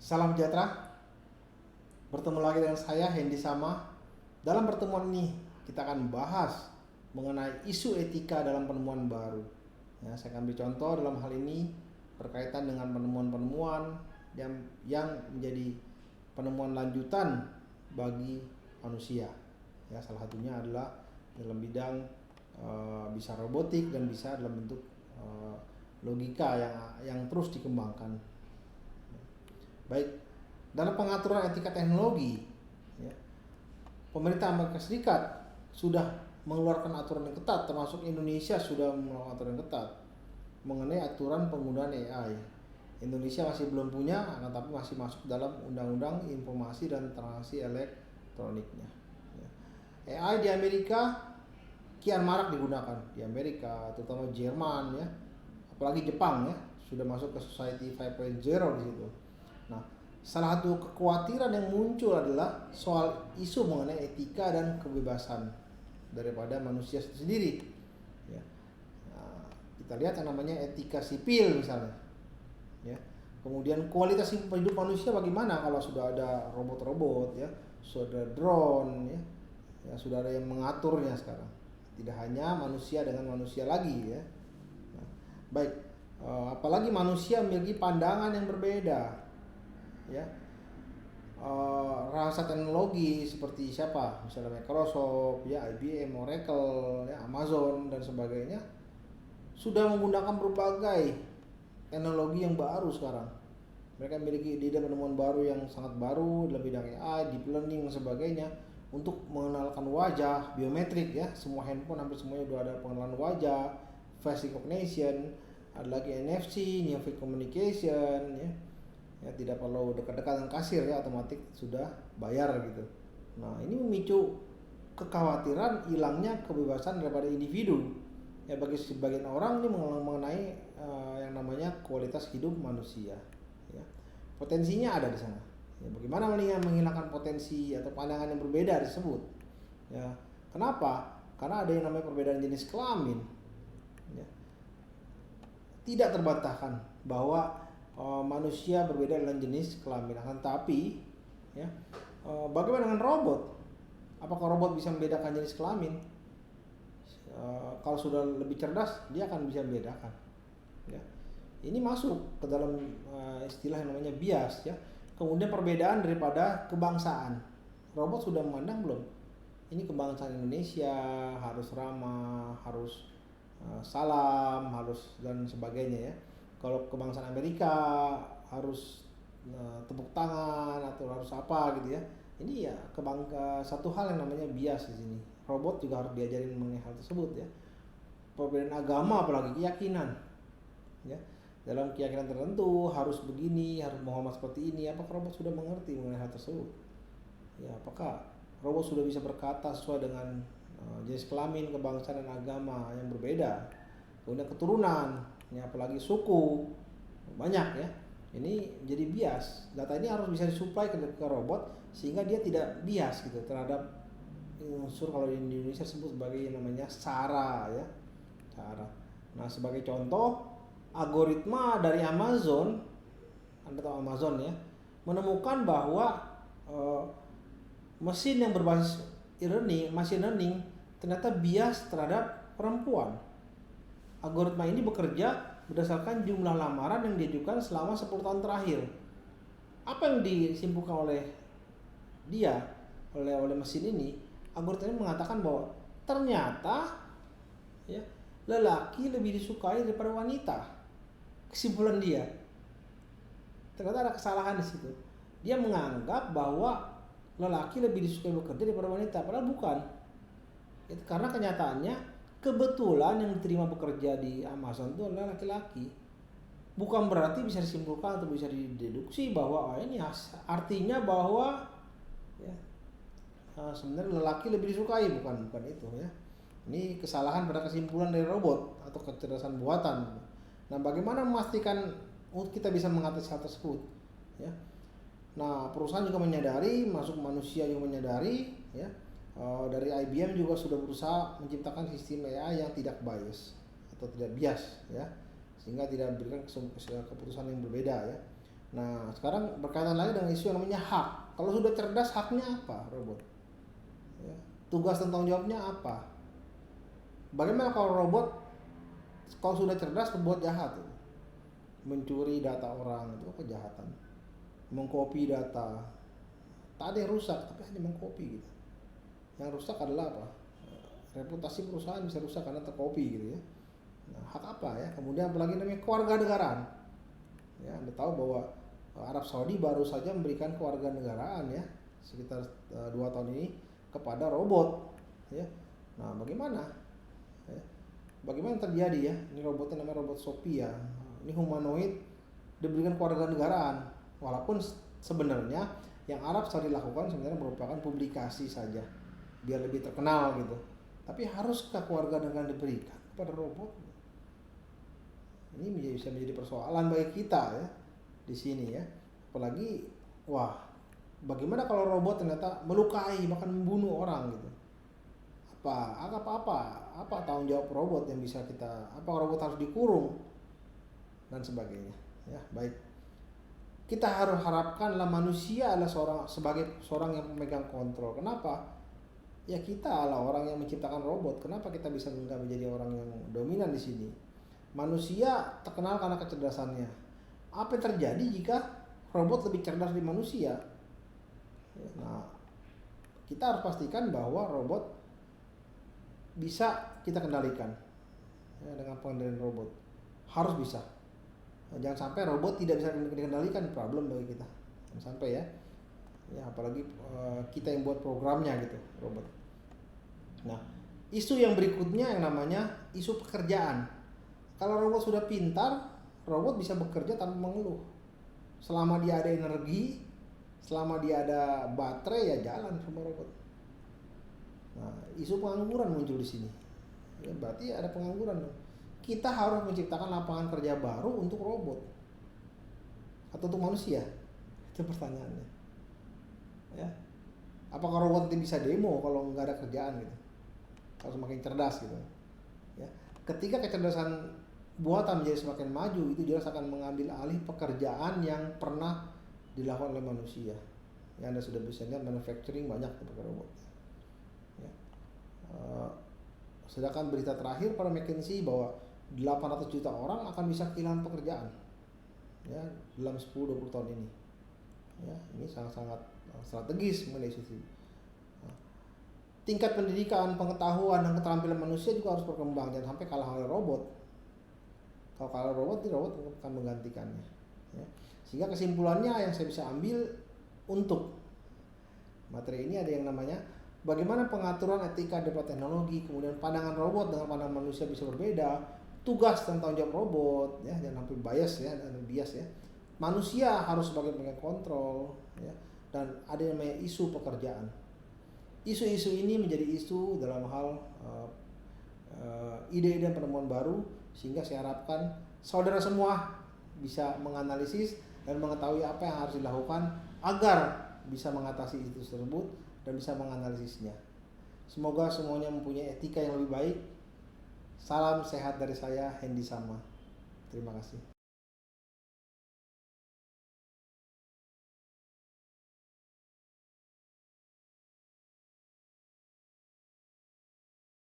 Salam sejahtera, bertemu lagi dengan saya Hendy Sama. Dalam pertemuan ini kita akan bahas mengenai isu etika dalam penemuan baru. Ya, saya akan beri contoh dalam hal ini berkaitan dengan penemuan-penemuan yang menjadi penemuan lanjutan bagi manusia. Ya, salah satunya adalah dalam bidang bisa robotik dan bisa dalam bentuk logika yang terus dikembangkan. Baik, dalam pengaturan etika teknologi, ya, pemerintah Amerika Serikat sudah mengeluarkan aturan yang ketat, termasuk Indonesia sudah mengeluarkan aturan yang ketat mengenai aturan penggunaan AI. Indonesia masih belum punya, tapi masih masuk dalam Undang-Undang Informasi dan Transaksi Elektroniknya. AI di Amerika kian marak digunakan di Amerika, terutama Jerman, ya, apalagi Jepang, ya, sudah masuk ke Society 5.0 di situ. Nah, salah satu kekhawatiran yang muncul adalah soal isu mengenai etika dan kebebasan daripada manusia itu sendiri. Ya. Nah, kita lihat yang namanya etika sipil misalnya. Ya. Kemudian kualitas hidup manusia bagaimana kalau sudah ada robot-robot, ya, sudah ada drone, ya, ya sudah ada yang mengaturnya sekarang. Tidak hanya manusia dengan manusia lagi, ya. Nah, baik, apalagi manusia memiliki pandangan yang berbeda. Ya, rasa teknologi seperti siapa, misalnya Microsoft, ya, IBM, Oracle, ya, Amazon dan sebagainya sudah menggunakan berbagai teknologi yang baru sekarang. Mereka memiliki ide penemuan baru yang sangat baru dalam bidang AI, deep learning dan sebagainya untuk mengenalkan wajah, biometrik, ya, semua handphone hampir semuanya sudah ada pengenalan wajah, face recognition, ada lagi NFC, near field communication, ya. Ya, tidak perlu dekat-dekat dengan kasir, ya, otomatis sudah bayar gitu. Nah, ini memicu kekhawatiran hilangnya kebebasan daripada individu. Ya, bagi sebagian orang ini mengenai yang namanya kualitas hidup manusia. Ya. Potensinya ada di sana. Ya, bagaimana menghilangkan potensi atau pandangan yang berbeda tersebut? Ya, kenapa? Karena ada yang namanya perbedaan jenis kelamin. Ya. Tidak terbantahkan bahwa manusia berbeda dalam jenis kelamin, tapi, ya, bagaimana dengan robot? Apakah robot bisa membedakan jenis kelamin? Kalau sudah lebih cerdas, dia akan bisa membedakan. Ya. Ini masuk ke dalam istilah yang namanya bias, ya. Kemudian perbedaan daripada kebangsaan. Robot sudah memandang belum? Ini kebangsaan Indonesia harus ramah, harus salam, harus dan sebagainya, ya. Kalau kebangsaan Amerika harus tepuk tangan atau harus apa gitu, ya. Ini ya satu hal yang namanya bias di sini. Robot juga harus diajarin mengenai hal tersebut, ya. Perbedaan agama apalagi keyakinan, ya. Dalam keyakinan tertentu harus begini, harus Muhammad seperti ini. Apakah robot sudah mengerti mengenai hal tersebut? Ya, apakah robot sudah bisa berkata sesuai dengan jenis kelamin, kebangsaan dan agama yang berbeda? Kemudian keturunan, ya, apalagi suku, banyak, ya. Ini jadi bias. Data ini harus bisa disuplai ke robot sehingga dia tidak bias gitu terhadap unsur, kalau di Indonesia sebut sebagai yang namanya SARA, ya. SARA. Nah, sebagai contoh, algoritma dari Amazon, Anda tahu Amazon, ya, menemukan bahwa mesin yang berbasis machine learning ternyata bias terhadap perempuan. Algoritma ini bekerja berdasarkan jumlah lamaran yang diajukan selama 10 tahun terakhir. Apa yang disimpulkan oleh dia, oleh mesin ini? Algoritma ini mengatakan bahwa ternyata, ya, lelaki lebih disukai daripada wanita. Kesimpulan dia. Ternyata ada kesalahan di situ. Dia menganggap bahwa lelaki lebih disukai bekerja daripada wanita, padahal bukan. Itu karena kenyataannya kebetulan yang diterima bekerja di Amazon itu adalah laki-laki. Bukan berarti bisa disimpulkan atau bisa dideduksi bahwa ini artinya bahwa, ya, sebenarnya lelaki lebih disukai, bukan itu, ya. Ini kesalahan pada kesimpulan dari robot atau kecerdasan buatan. Nah, bagaimana memastikan kita bisa mengatasi hal tersebut, ya? Nah, perusahaan juga menyadari, masuk manusia juga menyadari, ya. Dari IBM juga sudah berusaha menciptakan sistem AI yang tidak bias atau tidak bias, ya, sehingga tidak memberikan keputusan yang berbeda, ya. Nah, sekarang berkaitan lagi dengan isu yang namanya hak. Kalau sudah cerdas, haknya apa robot? Ya. Tugas dan tanggung jawabnya apa? Bagaimana kalau robot kalau sudah cerdas berbuat jahat? Mencuri data orang itu kejahatan. Mengcopy data. Tak ada yang rusak, tapi hanya mengcopy gitu. Yang rusak adalah apa? Reputasi perusahaan bisa rusak karena tercopy gitu ya. Nah, hak apa ya? Kemudian apalagi namanya kewarganegaraan. Ya, Anda tahu bahwa Arab Saudi baru saja memberikan kewarganegaraan ya sekitar 2 tahun ini kepada robot ya. Nah, bagaimana? Ya, bagaimana terjadi ya? Ini robotnya namanya robot Sophia. Ini humanoid diberikan kewarganegaraan. Walaupun sebenarnya yang Arab Saudi lakukan sebenarnya merupakan publikasi saja biar lebih terkenal gitu. Tapi haruskah kewarganegaraan diberikan kepada robot? Ini bisa menjadi persoalan bagi kita ya di sini ya. Apalagi wah, bagaimana kalau robot ternyata melukai bahkan membunuh orang gitu? Apa tanggung jawab robot yang bisa kita, apa robot harus dikurung dan sebagainya ya. Baik, kita harus harapkanlah manusia adalah sebagai seorang yang memegang kontrol. Kenapa? Ya kita adalah orang yang menciptakan robot. Kenapa kita bisa menjadi orang yang dominan di sini? Manusia terkenal karena kecerdasannya. Apa yang terjadi jika robot lebih cerdas dari manusia? Nah, kita harus pastikan bahwa robot bisa kita kendalikan ya, dengan pengendalian robot. Harus bisa. Nah, jangan sampai robot tidak bisa dikendalikan, problem bagi kita. Jangan sampai ya. Ya apalagi kita yang buat programnya gitu, robot. Nah, isu yang berikutnya yang namanya isu pekerjaan. Kalau robot sudah pintar, robot bisa bekerja tanpa mengeluh. Selama dia ada energi, selama dia ada baterai ya jalan sama robot. Nah, isu pengangguran muncul di sini. Ya, berarti ada pengangguran. Kita harus menciptakan lapangan kerja baru untuk robot atau untuk manusia. Itu pertanyaannya. Ya. Apakah robot itu bisa demo kalau nggak ada kerjaan gitu? Kalau semakin cerdas gitu. Ya. Ketika kecerdasan buatan menjadi semakin maju, itu jelas akan mengambil alih pekerjaan yang pernah dilakukan oleh manusia. Ya, Anda sudah bisa lihat manufacturing banyak pakai robot. Ya. Sedangkan berita terakhir pada McKinsey bahwa 800 juta orang akan bisa kehilangan pekerjaan ya dalam 10-20 tahun ini. Ya, ini sangat-sangat strategis mengenai isu ini. Tingkat pendidikan, pengetahuan, dan keterampilan manusia juga harus berkembang, jangan sampai kalah oleh robot. Kalau kalah robot, robot akan menggantikannya. Ya. Sehingga kesimpulannya yang saya bisa ambil untuk materi ini ada yang namanya bagaimana pengaturan etika debat teknologi, kemudian pandangan robot dengan pandangan manusia bisa berbeda, tugas dan tanggung jawab robot, ya jangan sampai bias ya, dan bias ya. Manusia harus sebagai pemegang kontrol, ya, dan ada yang namanya isu pekerjaan. Isu-isu ini menjadi isu dalam hal ide-ide dan penemuan baru, sehingga saya harapkan saudara semua bisa menganalisis dan mengetahui apa yang harus dilakukan agar bisa mengatasi itu tersebut dan bisa menganalisisnya. Semoga semuanya mempunyai etika yang lebih baik. Salam sehat dari saya, Hendy Sama. Terima kasih.